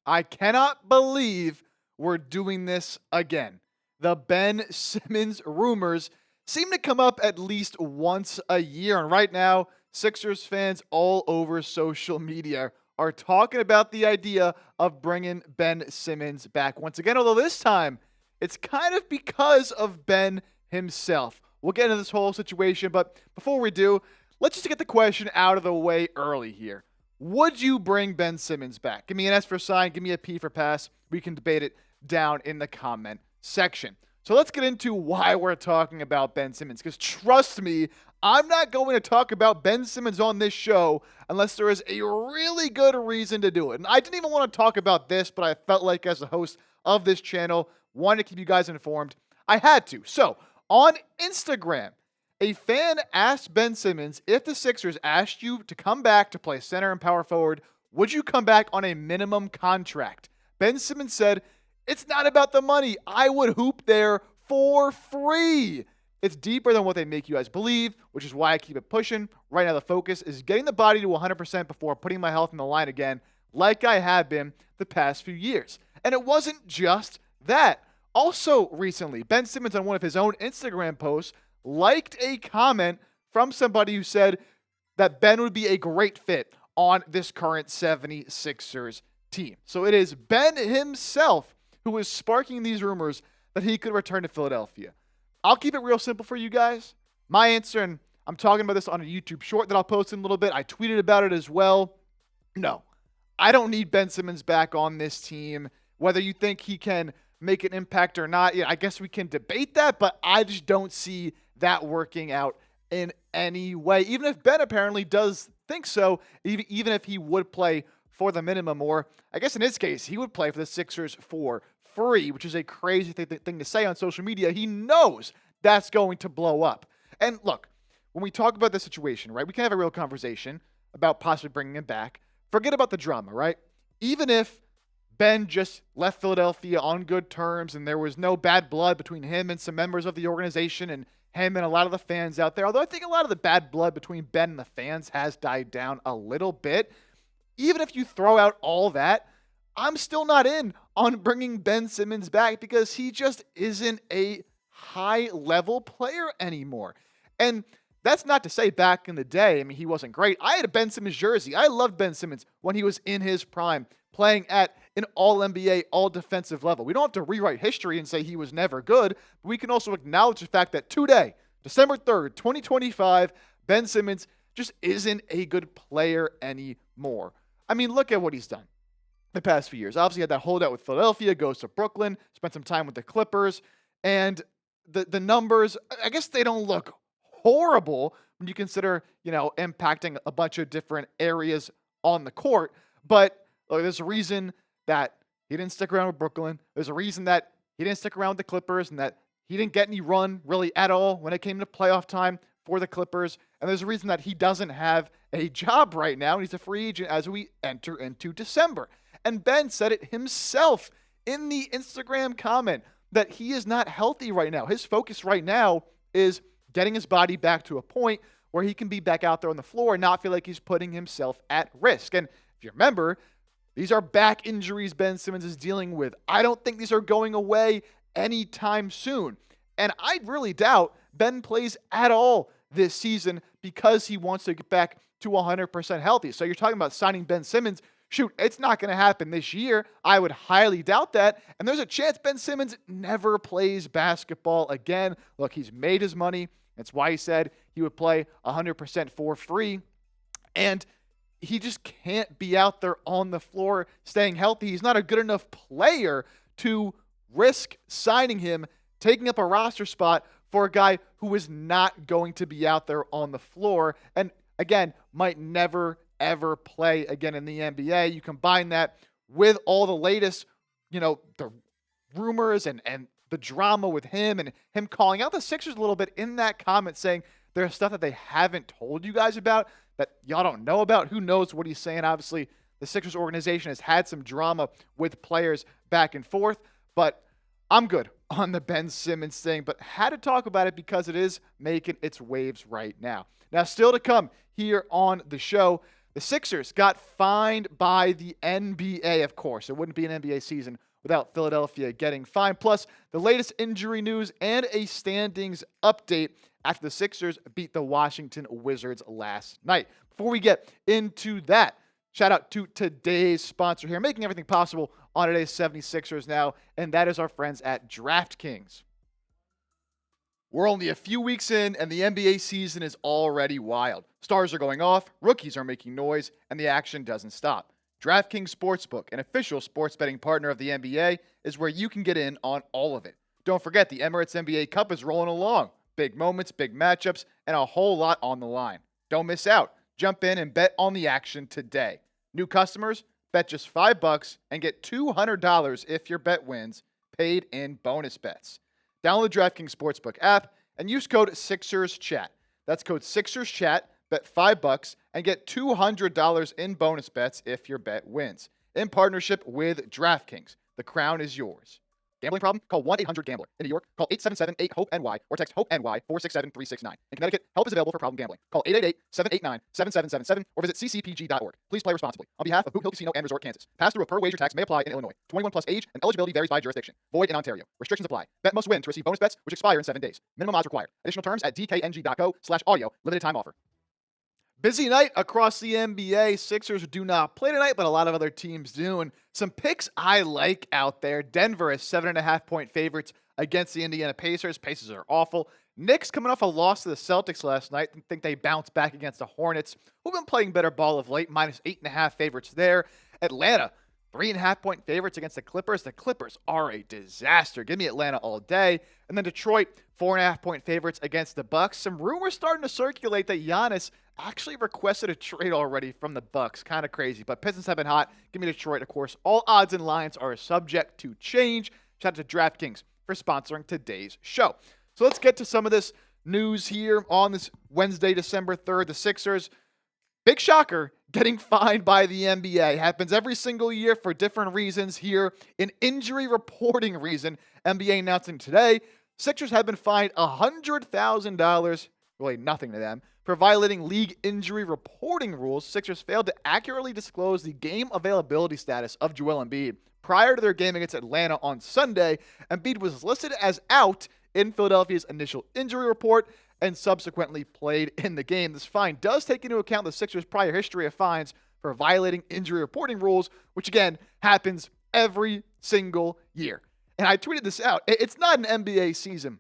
I cannot believe we're doing this again. The Ben Simmons rumors seem to come up at least once a year. And right now, Sixers fans all over social media are talking about the idea of bringing Ben Simmons back once again. Although this time, it's kind of because of Ben himself. We'll get into this whole situation. But before we do, let's just get the question out of the way early here. Would you bring Ben Simmons back? Give me an S for sign. Give me a P for pass. We can debate it down in the comment section. So let's get into why we're talking about Ben Simmons. Because trust me, I'm not going to talk about Ben Simmons on this show unless there is a really good reason to do it. And I didn't even want to talk about this, but I felt like as a host of this channel, wanted to keep you guys informed, I had to. So on Instagram, a fan asked Ben Simmons, if the Sixers asked you to come back to play center and power forward, would you come back on a minimum contract? Ben Simmons said, it's not about the money. I would hoop there for free. It's deeper than what they make you guys believe, which is why I keep it pushing. Right now, the focus is getting the body to 100% before putting my health in the line again, like I have been the past few years. And it wasn't just that. Also recently, Ben Simmons on one of his own Instagram posts liked a comment from somebody who said that Ben would be a great fit on this current 76ers team. So it is Ben himself who is sparking these rumors that he could return to Philadelphia. I'll keep it real simple for you guys. My answer, and I'm talking about this on a YouTube short that I'll post in a little bit. I tweeted about it as well. No, I don't need Ben Simmons back on this team. Whether you think he can make an impact or not, yeah, I guess we can debate that, but I just don't see that working out in any way. Even if Ben apparently does think so, even if he would play for the minimum, or I guess in his case, he would play for the Sixers for free, which is a crazy thing to say on social media. He knows that's going to blow up. And look, when we talk about this situation, right, we can have a real conversation about possibly bringing him back. Forget about the drama, right? Even if Ben just left Philadelphia on good terms and there was no bad blood between him and some members of the organization and him and a lot of the fans out there, although I think a lot of the bad blood between Ben and the fans has died down a little bit. Even if you throw out all that, I'm still not in on bringing Ben Simmons back because he just isn't a high-level player anymore. And that's not to say back in the day, I mean, he wasn't great. I had a Ben Simmons jersey. I loved Ben Simmons when he was in his prime, playing at an all-NBA, all-defensive level. We don't have to rewrite history and say he was never good, but we can also acknowledge the fact that today, December 3rd, 2025, Ben Simmons just isn't a good player anymore. I mean, look at what he's done the past few years. Obviously, he had that holdout with Philadelphia, goes to Brooklyn, spent some time with the Clippers, and the numbers, I guess they don't look horrible when you consider, impacting a bunch of different areas on the court. But look, there's a reason that he didn't stick around with Brooklyn. There's a reason that he didn't stick around with the Clippers and that he didn't get any run really at all when it came to playoff time for the Clippers. And there's a reason that he doesn't have a job right now, and he's a free agent as we enter into December. And Ben said it himself in the Instagram comment that he is not healthy right now. His focus right now is getting his body back to a point where he can be back out there on the floor and not feel like he's putting himself at risk. And if you remember, these are back injuries Ben Simmons is dealing with. I don't think these are going away anytime soon. And I really doubt Ben plays at all this season because he wants to get back to 100% healthy. So you're talking about signing Ben Simmons. Shoot, it's not going to happen this year. I would highly doubt that. And there's a chance Ben Simmons never plays basketball again. Look, he's made his money. That's why he said he would play 100% for free. And he just can't be out there on the floor staying healthy. He's not a good enough player to risk signing him, taking up a roster spot for a guy who is not going to be out there on the floor. And again, might never ever play again in the NBA. You combine that with all the latest, the rumors and the drama with him and him calling out the Sixers a little bit in that comment saying there's stuff that they haven't told you guys about that y'all don't know about. Who knows what he's saying? Obviously, the Sixers organization has had some drama with players back and forth, but I'm good on the Ben Simmons thing, but had to talk about it because it is making its waves right now. Now, still to come here on the show, The Sixers got fined by the NBA, of course. It wouldn't be an NBA season without Philadelphia getting fined. Plus, the latest injury news and a standings update after the Sixers beat the Washington Wizards last night. Before we get into that, shout out to today's sponsor here, making everything possible on today's 76ers now, and that is our friends at DraftKings. We're only a few weeks in, and the NBA season is already wild. Stars are going off, rookies are making noise, and the action doesn't stop. DraftKings Sportsbook, an official sports betting partner of the NBA, is where you can get in on all of it. Don't forget, the Emirates NBA Cup is rolling along. Big moments, big matchups, and a whole lot on the line. Don't miss out. Jump in and bet on the action today. New customers, bet just $5 and get $200 if your bet wins, paid in bonus bets. Download the DraftKings Sportsbook app and use code SixersChat. That's code SixersChat, bet $5 and get $200 in bonus bets if your bet wins. In partnership with DraftKings, the crown is yours. Gambling problem? Call 1-800-GAMBLER. In New York, call 877-8-HOPE-NY or text HOPE-NY 467-369. In Connecticut, help is available for problem gambling. Call 888-789-7777 or visit ccpg.org. Please play responsibly. On behalf of Boot Hill Casino and Resort, Kansas. Pass-through of per-wager tax may apply in Illinois. 21 plus age and eligibility varies by jurisdiction. Void in Ontario. Restrictions apply. Bet must win to receive bonus bets, which expire in 7 days. Minimum odds required. Additional terms at dkng.co/audio. Limited time offer. Busy night across the NBA. Sixers do not play tonight, but a lot of other teams do. And some picks I like out there. Denver is 7.5-point favorites against the Indiana Pacers. Pacers are awful. Knicks coming off a loss to the Celtics last night. I think they bounced back against the Hornets, who've been playing better ball of late. -8.5 favorites there. Atlanta, 3.5-point favorites against the Clippers. The Clippers are a disaster. Give me Atlanta all day. And then Detroit, 4.5-point favorites against the Bucks. Some rumors starting to circulate that Giannis actually requested a trade already from the Bucks. Kind of crazy, but Pistons have been hot. Give me Detroit, of course. All odds and lines are subject to change. Shout out to DraftKings for sponsoring today's show. So let's get to some of this news here on this Wednesday, December 3rd. The Sixers, big shocker, getting fined by the NBA. Happens every single year for different reasons. Here, an injury reporting reason. NBA announcing today, Sixers have been fined $100,000, really nothing to them, for violating league injury reporting rules. Sixers failed to accurately disclose the game availability status of Joel Embiid prior to their game against Atlanta on Sunday. Embiid was listed as out in Philadelphia's initial injury report and subsequently played in the game. This fine does take into account the Sixers' prior history of fines for violating injury reporting rules, which again happens every single year. And I tweeted this out. It's not an NBA season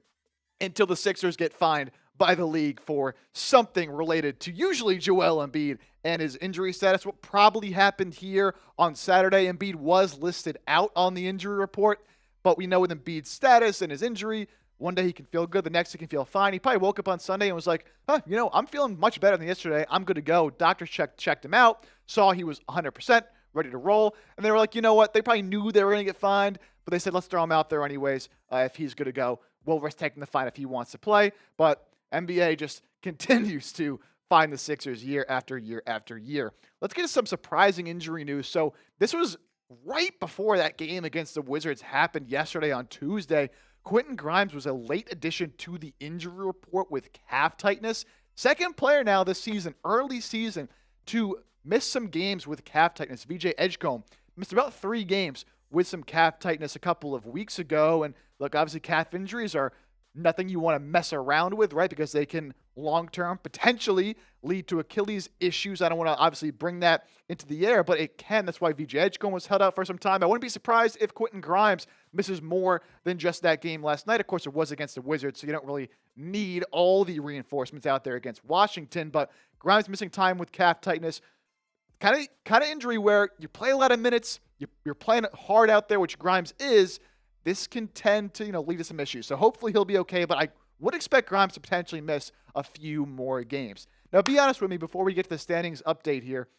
until the Sixers get fined by the league for something related to usually Joel Embiid and his injury status. What probably happened here on Saturday, Embiid was listed out on the injury report, but we know with Embiid's status and his injury, one day he can feel good, the next he can feel fine. He probably woke up on Sunday and was like, I'm feeling much better than yesterday. I'm good to go. Doctors checked him out, saw he was 100%, ready to roll. And they were like, you know what? They probably knew they were going to get fined, but they said, let's throw him out there anyways. If he's good to go, we'll risk taking the fine if he wants to play. But NBA just continues to fine the Sixers year after year after year. Let's get to some surprising injury news. So this was right before that game against the Wizards happened yesterday on Tuesday. Quentin Grimes was a late addition to the injury report with calf tightness. Second player now this season, early season, to miss some games with calf tightness. VJ Edgecombe missed about 3 games with some calf tightness a couple of weeks ago. And look, obviously calf injuries are nothing you want to mess around with, right? Because they can long-term potentially lead to Achilles issues. I don't want to obviously bring that into the air, but it can. That's why VJ Edgecombe was held out for some time. I wouldn't be surprised if Quentin Grimes misses more than just that game last night. Of course, it was against the Wizards, so you don't really need all the reinforcements out there against Washington, but Grimes missing time with calf tightness, kind of injury where you play a lot of minutes, you're playing hard out there, which Grimes is. This can tend to, lead to some issues. So hopefully he'll be okay, but I would expect Grimes to potentially miss a few more games. Now, be honest with me before we get to the standings update here.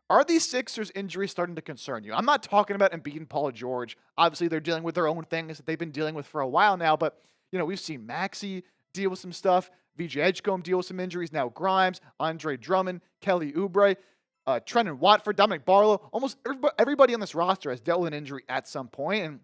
Are these Sixers injuries starting to concern you? I'm not talking about Embiid and Paul George. Obviously, they're dealing with their own things that they've been dealing with for a while now, but, we've seen Maxey deal with some stuff, VJ Edgecombe deal with some injuries, now Grimes, Andre Drummond, Kelly Oubre, Trenton Watford, Dominic Barlow. Almost everybody on this roster has dealt with an injury at some point, and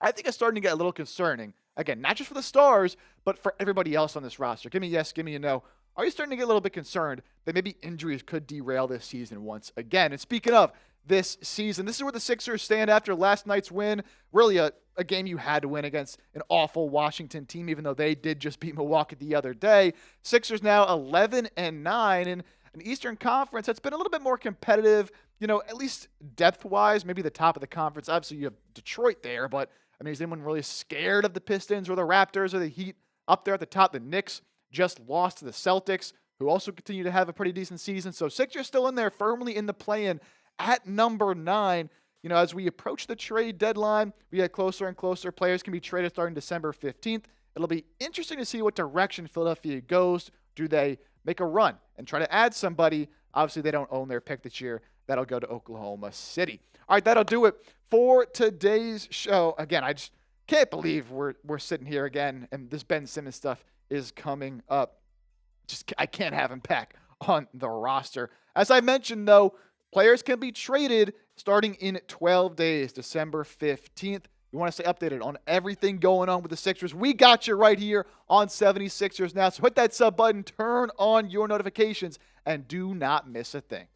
I think it's starting to get a little concerning. Again, not just for the stars, but for everybody else on this roster. Give me a yes, give me a no. are you starting to get a little bit concerned that maybe injuries could derail this season once again? And speaking of this season, this is where the Sixers stand after last night's win. Really a game you had to win against an awful Washington team, even though they did just beat Milwaukee the other day. Sixers now 11-9 in an Eastern Conference that's been a little bit more competitive, at least depth-wise, maybe the top of the conference. Obviously, you have Detroit there, but I mean, is anyone really scared of the Pistons or the Raptors or the Heat up there at the top? The Knicks just lost to the Celtics, who also continue to have a pretty decent season. So Sixers still in there, firmly in the play-in at number 9. As we approach the trade deadline, we get closer and closer. Players can be traded starting December 15th. It'll be interesting to see what direction Philadelphia goes. Do they make a run and try to add somebody? Obviously, they don't own their pick this year. That'll go to Oklahoma City. All right, that'll do it for today's show. Again, I just can't believe we're sitting here again, and this Ben Simmons stuff is coming up. I can't have him back on the roster. As I mentioned, though, players can be traded starting in 12 days, December 15th. You want to stay updated on everything going on with the Sixers? We got you right here on 76ers Now. So hit that sub button, turn on your notifications, and do not miss a thing.